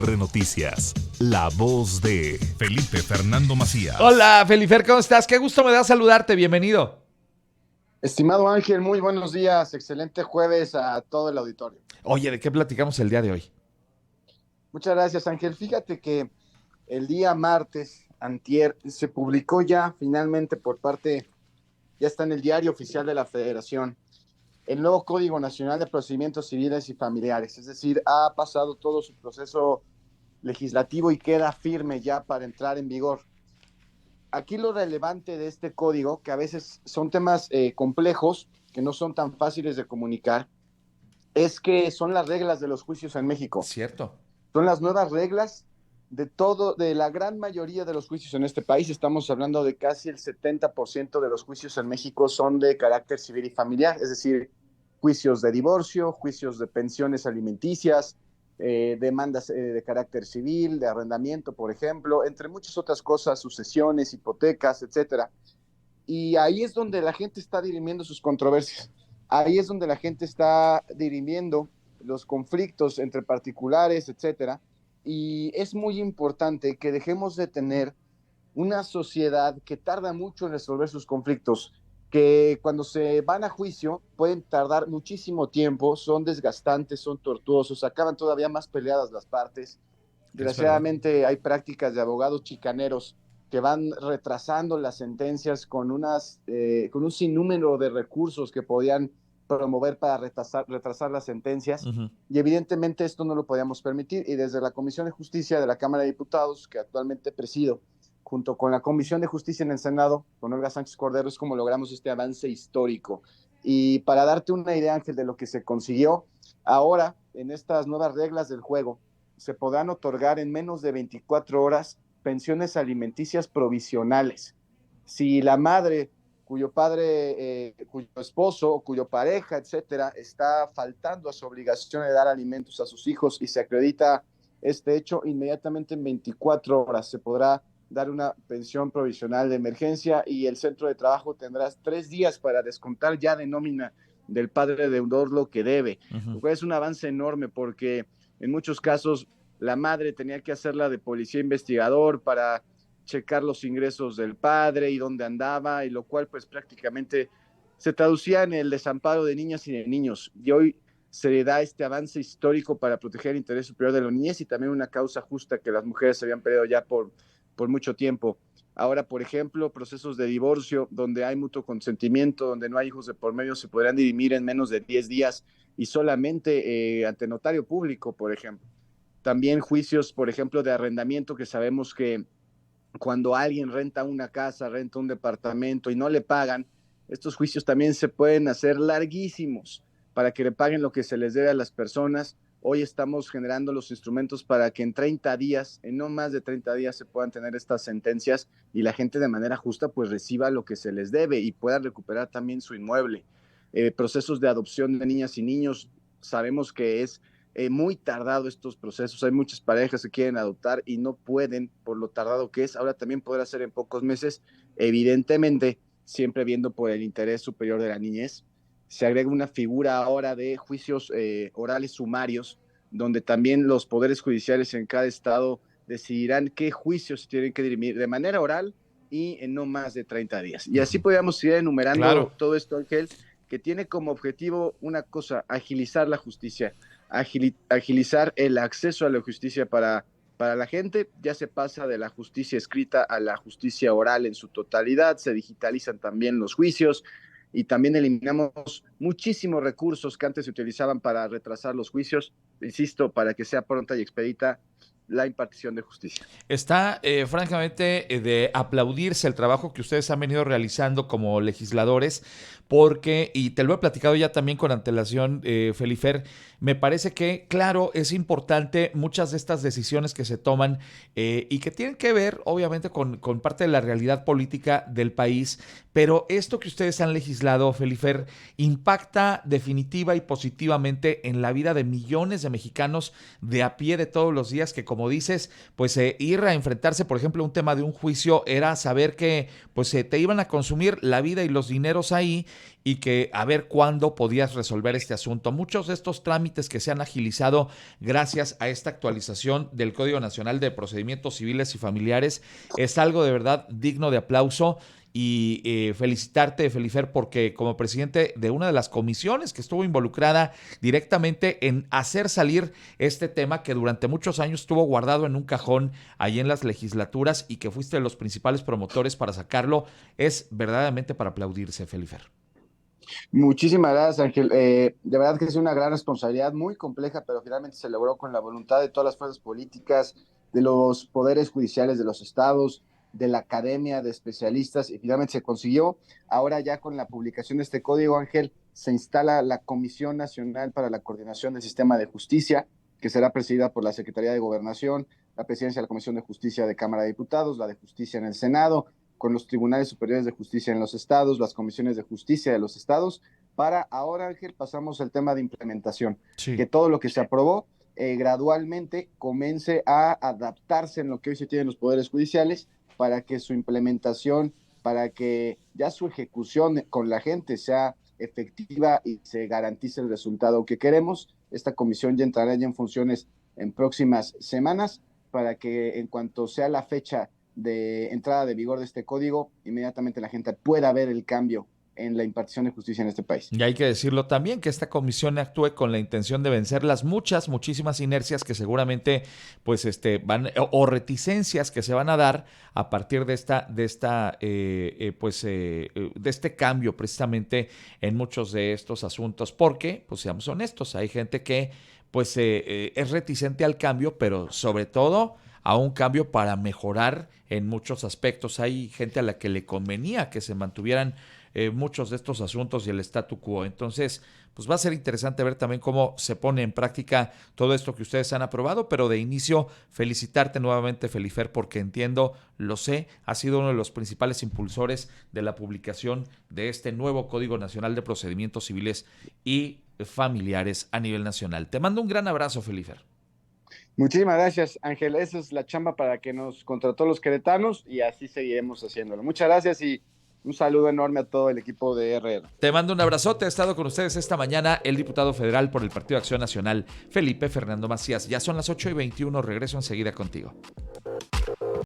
Noticias, la voz de Felipe Fernando Macías. Hola, Felifer, ¿cómo estás? Qué gusto me da saludarte, bienvenido. Estimado Ángel, muy buenos días, excelente jueves a todo el auditorio. Oye, ¿de qué platicamos el día de hoy? Muchas gracias, Ángel. Fíjate que el día martes, antier, se publicó ya finalmente ya está en el Diario Oficial de la Federación, el nuevo Código Nacional de Procedimientos Civiles y Familiares. Es decir, ha pasado todo su proceso legislativo y queda firme ya para entrar en vigor. Aquí lo relevante de este código, que a veces son temas complejos, que no son tan fáciles de comunicar, es que son las reglas de los juicios en México. Cierto. Son las nuevas reglas de la gran mayoría de los juicios en este país. Estamos hablando de casi el 70% de los juicios en México son de carácter civil y familiar, es decir, juicios de divorcio, juicios de pensiones alimenticias, demandas de carácter civil, de arrendamiento, por ejemplo, entre muchas otras cosas, sucesiones, hipotecas, etcétera. Y ahí es donde la gente está dirimiendo sus controversias. Ahí es donde la gente está dirimiendo los conflictos entre particulares, etcétera. Y es muy importante que dejemos de tener una sociedad que tarda mucho en resolver sus conflictos, que cuando se van a juicio pueden tardar muchísimo tiempo, son desgastantes, son tortuosos, acaban todavía más peleadas las partes. Desgraciadamente hay prácticas de abogados chicaneros que van retrasando las sentencias con un sinnúmero de recursos que podían promover para retrasar las sentencias. Y evidentemente esto no lo podíamos permitir, y desde la Comisión de Justicia de la Cámara de Diputados, que actualmente presido, junto con la Comisión de Justicia en el Senado, con Olga Sánchez Cordero, es como logramos este avance histórico. Y para darte una idea, Ángel, de lo que se consiguió, ahora, en estas nuevas reglas del juego, se podrán otorgar en menos de 24 horas pensiones alimenticias provisionales. Si la madre, cuyo padre, cuyo esposo o cuyo pareja, etcétera, está faltando a su obligación de dar alimentos a sus hijos y se acredita este hecho, inmediatamente en 24 horas se podrá dar una pensión provisional de emergencia, y el centro de trabajo tendrá 3 días para descontar ya de nómina del padre deudor lo que debe. Lo cual es un avance enorme, porque en muchos casos la madre tenía que hacerla de policía investigador para checar los ingresos del padre y dónde andaba, y lo cual pues prácticamente se traducía en el desamparo de niñas y de niños. Y hoy se le da este avance histórico para proteger el interés superior de la niñez, y también una causa justa que las mujeres habían pedido ya por mucho tiempo. Ahora, por ejemplo, procesos de divorcio donde hay mutuo consentimiento, donde no hay hijos de por medio, se podrán dirimir en menos de 10 días y solamente ante notario público, por ejemplo. También juicios, por ejemplo, de arrendamiento, que sabemos que cuando alguien renta una casa, renta un departamento y no le pagan, estos juicios también se pueden hacer larguísimos para que le paguen lo que se les debe a las personas. Hoy estamos generando los instrumentos para que en 30 días, en no más de 30 días, se puedan tener estas sentencias y la gente de manera justa pues reciba lo que se les debe y pueda recuperar también su inmueble. Procesos de adopción de niñas y niños, sabemos que es muy tardado estos procesos. Hay muchas parejas que quieren adoptar y no pueden por lo tardado que es. Ahora también podrá ser en pocos meses, evidentemente siempre viendo por el interés superior de la niñez. Se agrega una figura ahora de juicios orales sumarios, donde también los poderes judiciales en cada estado decidirán qué juicios se tienen que dirimir de manera oral y en no más de 30 días. Y así podríamos ir enumerando todo esto, Ángel, que tiene como objetivo una cosa: agilizar la justicia, agilizar el acceso a la justicia para la gente. Ya se pasa de la justicia escrita a la justicia oral en su totalidad, se digitalizan también los juicios y también eliminamos muchísimos recursos que antes se utilizaban para retrasar los juicios, insisto, para que sea pronta y expedita la impartición de justicia. Está francamente de aplaudirse el trabajo que ustedes han venido realizando como legisladores, porque, y te lo he platicado ya también con antelación, Felifer, me parece que, claro, es importante muchas de estas decisiones que se toman y que tienen que ver, obviamente, con parte de la realidad política del país, pero esto que ustedes han legislado, Felifer, impacta definitiva y positivamente en la vida de millones de mexicanos de a pie de todos los días, que, como dices, pues ir a enfrentarse, por ejemplo, a un tema de un juicio era saber que pues te iban a consumir la vida y los dineros ahí, y que a ver cuándo podías resolver este asunto. Muchos de estos trámites que se han agilizado gracias a esta actualización del Código Nacional de Procedimientos Civiles y Familiares es algo de verdad digno de aplauso. Y felicitarte, Felifer, porque como presidente de una de las comisiones que estuvo involucrada directamente en hacer salir este tema que durante muchos años estuvo guardado en un cajón ahí en las legislaturas y que fuiste de los principales promotores para sacarlo, es verdaderamente para aplaudirse, Felifer. Muchísimas gracias, Ángel. De verdad que es una gran responsabilidad, muy compleja, pero finalmente se logró con la voluntad de todas las fuerzas políticas, de los poderes judiciales de los estados, de la academia, de especialistas, y finalmente se consiguió. Ahora ya con la publicación de este código, Ángel, se instala la Comisión Nacional para la Coordinación del Sistema de Justicia, que será presidida por la Secretaría de Gobernación, la presidencia de la Comisión de Justicia de Cámara de Diputados, la de Justicia en el Senado, con los tribunales superiores de justicia en los estados, las comisiones de justicia de los estados, para ahora, Ángel, pasamos al tema de implementación, Sí. que todo lo que se aprobó gradualmente comience a adaptarse en lo que hoy se tiene en los poderes judiciales, para que su implementación, para que ya su ejecución con la gente sea efectiva y se garantice el resultado que queremos. Esta comisión ya entrará ya en funciones en próximas semanas, para que en cuanto sea la fecha de entrada de vigor de este código, inmediatamente la gente pueda ver el cambio en la impartición de justicia en este país. Y hay que decirlo también, que esta comisión actúe con la intención de vencer las muchísimas inercias que seguramente pues van, o reticencias que se van a dar a partir de este cambio precisamente en muchos de estos asuntos, porque, pues seamos honestos, hay gente que pues es reticente al cambio, pero sobre todo a un cambio para mejorar en muchos aspectos. Hay gente a la que le convenía que se mantuvieran muchos de estos asuntos y el statu quo. Entonces, pues va a ser interesante ver también cómo se pone en práctica todo esto que ustedes han aprobado, pero de inicio felicitarte nuevamente, Felifer, porque entiendo, lo sé, has sido uno de los principales impulsores de la publicación de este nuevo Código Nacional de Procedimientos Civiles y Familiares a nivel nacional. Te mando un gran abrazo, Felifer. Muchísimas gracias, Ángel. Esa es la chamba para que nos contrató los queretanos y así seguiremos haciéndolo. Muchas gracias y un saludo enorme a todo el equipo de RR. Te mando un abrazote. Ha estado con ustedes esta mañana el diputado federal por el Partido Acción Nacional, Felipe Fernando Macías. Ya son las 8:21. Regreso enseguida contigo.